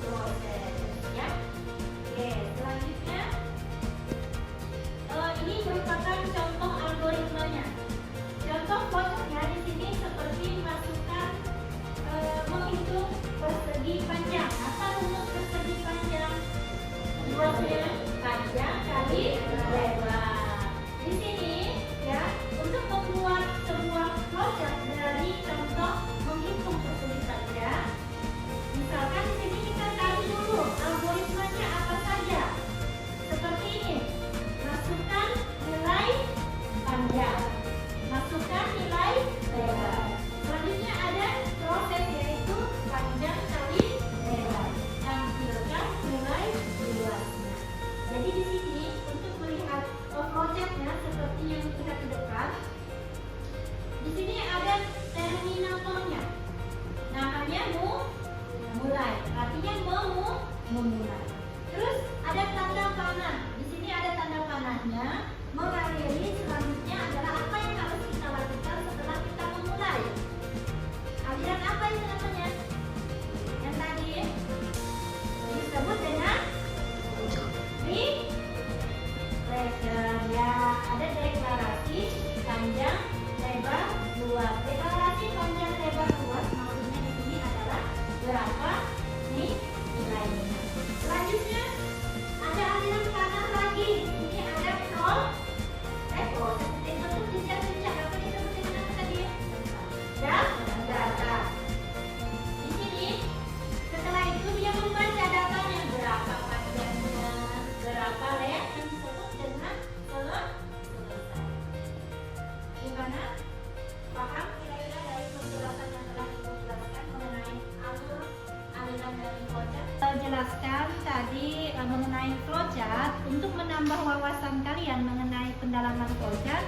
proses ya. Oke, selanjutnya ini merupakan contoh algoritmanya. Contoh flowchartnya di sini seperti masukkan menghitung persegi panjang. Apa rumus persegi panjang? Rumusnya panjang kali lebar. Di sini ya, untuk membuat sebuah flowchart dari contoh menghitung persegi panjang, misalkan di sini kita tahu dulu algoritmanya apa saja. Seperti ini, masukkan nilai panjang, masukkan nilai lebar. Selanjutnya ada proses, yaitu panjang kali lebar, tampilkan nilai luasnya. Jadi di sini untuk melihat flowchartnya seperti yang kita ke depan, di sini ada terminatornya, namanya mulai, artinya memulai. Terus ada tanda panah, di sini ada tanda panahnya, mengakhiri. Selanjutnya adalah apa yang harus kita lakukan setelah kita memulai. Aliran apa itu namanya? Yang tadi disebut dengan regression ya. Ada deklarasi panjang, lebar, luas. Deklarasi panjang, lebar, luas maksudnya di sini adalah berapa nih nilainya. Selanjutnya ada aliran panah lagi. Ini ada proses bentuk jenjang-jenjang. Apa disebut dengan apa tadi? Data. Di sini setelah itu dia membaca datanya, berapa panjangnya, berapa lebar, disebut dengan selesai. Gimana? Paham kira-kira dari penjelasan yang telah Ibu jelaskan mengenai aliran dari flowchart? Jelaskan tadi mengenai flowchart untuk menambah wawasan kalian mengenai pendalaman flowchart.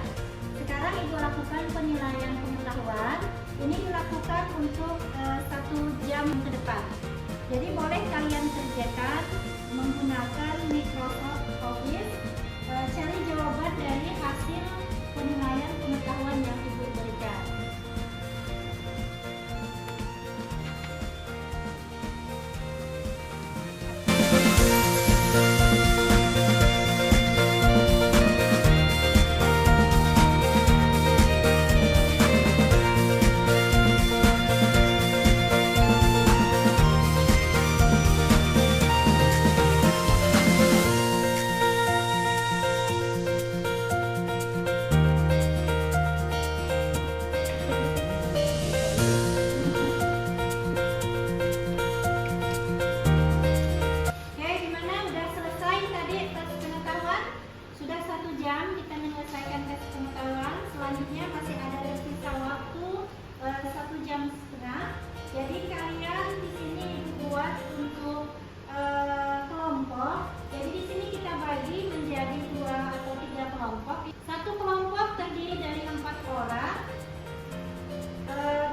Sekarang Ibu lakukan penilaian pengetahuan. Ini dilakukan untuk 1 jam ke depan. Jadi boleh kalian kerjakan menggunakan Microsoft Office. Cari jawaban dari hasil penilaian pengetahuan yang Ibu berikan. Selanjutnya masih ada sisa waktu 1 jam setengah. Jadi kalian di sini buat untuk kelompok. Jadi di sini kita bagi menjadi 2 atau 3 kelompok. Satu kelompok terdiri dari 4 orang.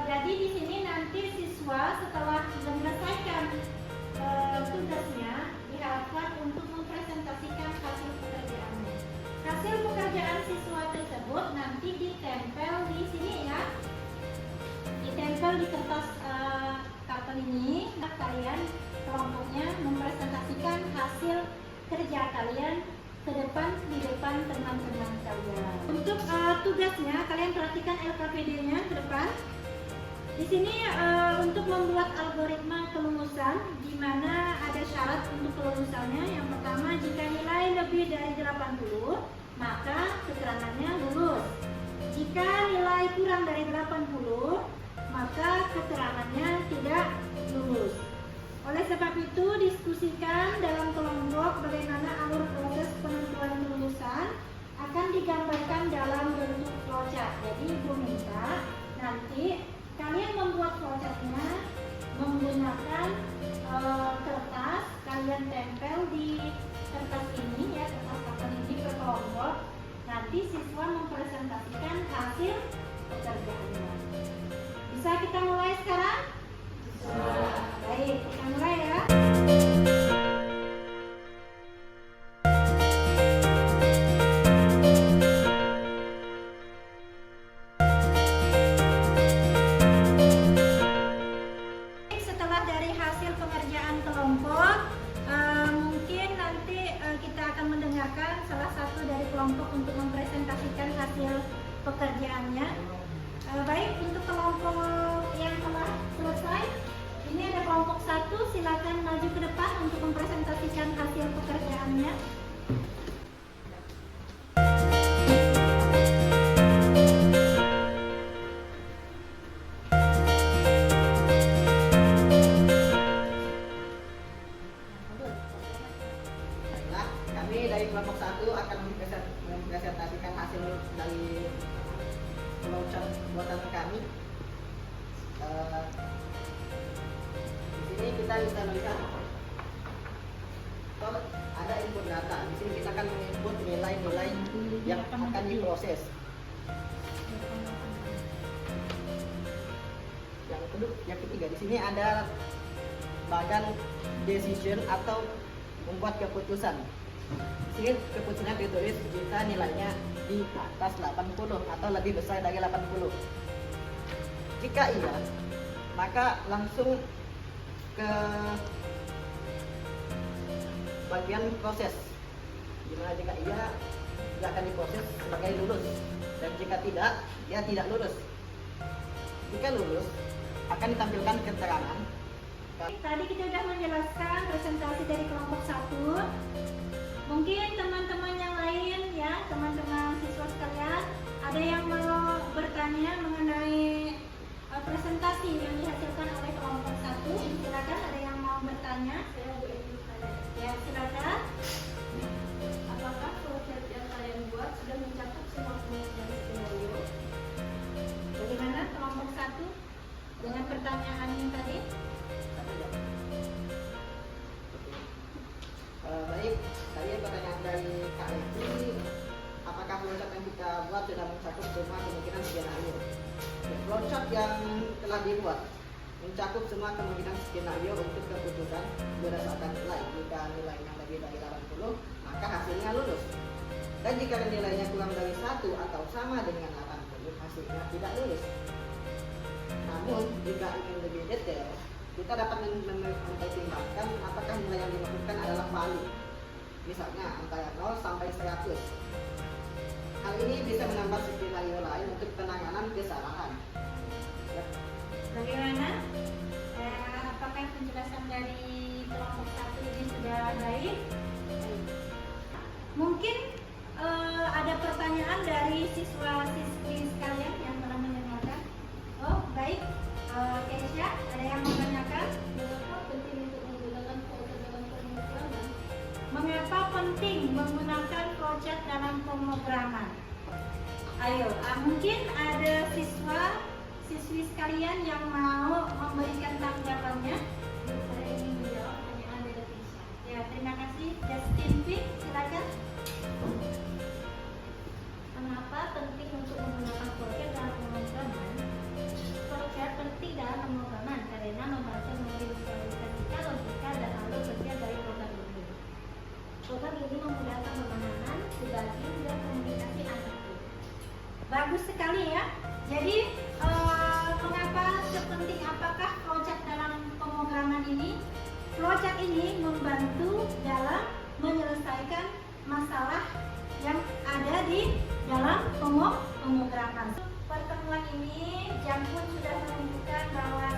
Jadi di sini nanti siswa setelah menyelesaikan tugasnya diharapkan untuk mempresentasikan hasil pekerjaannya. Hasil pekerjaan siswa tersebut nanti ditempel di sini ya, ditempel di kertas karton ini. Kalian kelompoknya mempresentasikan hasil kerja kalian ke depan, di depan teman-teman kalian. Untuk tugasnya kalian perhatikan LKPD-nya ke depan. Di sini untuk membuat algoritma kelulusan, di mana ada syarat untuk kelulusannya. Yang pertama, jika nilai lebih dari 80, maka keterangannya lulus. Jika nilai kurang dari 80, maka keterangannya tidak lulus. Oleh sebab itu, diskusikan dalam kelompok bagaimana alur proses penentuan kelulusan akan digambarkan dalam bentuk flowchart. Jadi Ibu minta nanti kalian membuat flowchartnya menggunakan kertas, kalian tempel di kertas ini ya, kertas karton ini per kelompok. Nanti siswa mempresentasikan hasil pekerjaannya. Bisa kita mulai sekarang? Bisa. Baik, kita mulai ya. Setelah dari hasil pengerjaan kelompok. Mungkin nanti kita akan mendengarkan salah satu dari kelompok untuk mempresentasikan hasil pekerjaannya. Baik, untuk kelompok yang telah selesai, ini ada kelompok 1, silakan maju ke depan untuk mempresentasikan hasil pekerjaannya. Kami dari kelompok 1 akan mempresentasikan hasil dari flowchart buatan kami. Di sini kita bisa melihat ada input data. Di sini kita akan menginput nilai-nilai yang akan diproses. Yang ketiga, di sini ada bagan decision atau membuat keputusan. Di sini keputusannya ditulis jika nilainya di atas 80 atau lebih besar dari 80. Jika iya, maka langsung ke bagian proses. Dimana jika iya, dia akan diproses sebagai lulus. Dan jika tidak, dia tidak lulus. Jika lulus, akan ditampilkan keterangan. Tadi kita sudah menjelaskan presentasi dari kelompok 1. Mungkin teman-teman yang lain ya, teman-teman siswa sekalian, ada yang mau bertanya mengenai presentasi yang dihasilkan oleh kelompok 1? Silakan, ada yang mau bertanya? Ya, silakan. Apakah flowchart yang kalian buat sudah mencakup semua kemungkinan skenario? Bagaimana kelompok 1 dengan pertanyaan yang tadi? Baik, tadi pertanyaan dari Kak Evi, apakah flowchart yang kita buat sudah mencakup semua kemungkinan skenario? Flowchart yang telah dibuat mencakup semua kemungkinan skenario untuk keputusan berdasarkan nilai. Jika nilainya lebih dari 80, maka hasilnya lulus. Dan jika nilainya kurang dari 1 atau sama dengan 80, hasilnya tidak lulus. Namun, jika ingin lebih detail, kita dapat mempertimbangkan apakah nilai yang dimaksudkan adalah valid. Misalnya antara 0 sampai 100. Hal ini bisa menambah skenario lain untuk penanganan kesalahan. Ya. Bagaimana? Apakah penjelasan dari kelompok 1 ini sudah baik? Mungkin ada pertanyaan dari siswa-siswi sekalian yang telah mendengarkan. Oh, baik. Keisha, ada yang menanyakan? Mengapa penting untuk menggunakan flowchart dalam pemrograman? Mengapa penting menggunakan flowchart dalam pemrograman? Ayo, mungkin ada siswi sekalian yang mau memberikan tanggapannya. Saya ingin menjawab pertanyaan dari Tisha. Ya, terima kasih. Justin Pick, silakan. Mengapa penting untuk menggunakan flowchart dalam pemrograman? Flowchart penting dalam pemrograman karena membantu memvisualisasikan logika dan alur kerja dari program ini. Program ini memudahkan pemahaman, debugging, dan komunikasi antar tim. Bagus sekali ya. Jadi mengapa sepenting apakah flowchart dalam pemrograman ini? Flowchart ini membantu dalam menyelesaikan masalah yang ada di dalam pemrograman. Pertemuan ini jam pun sudah menunjukkan bahwa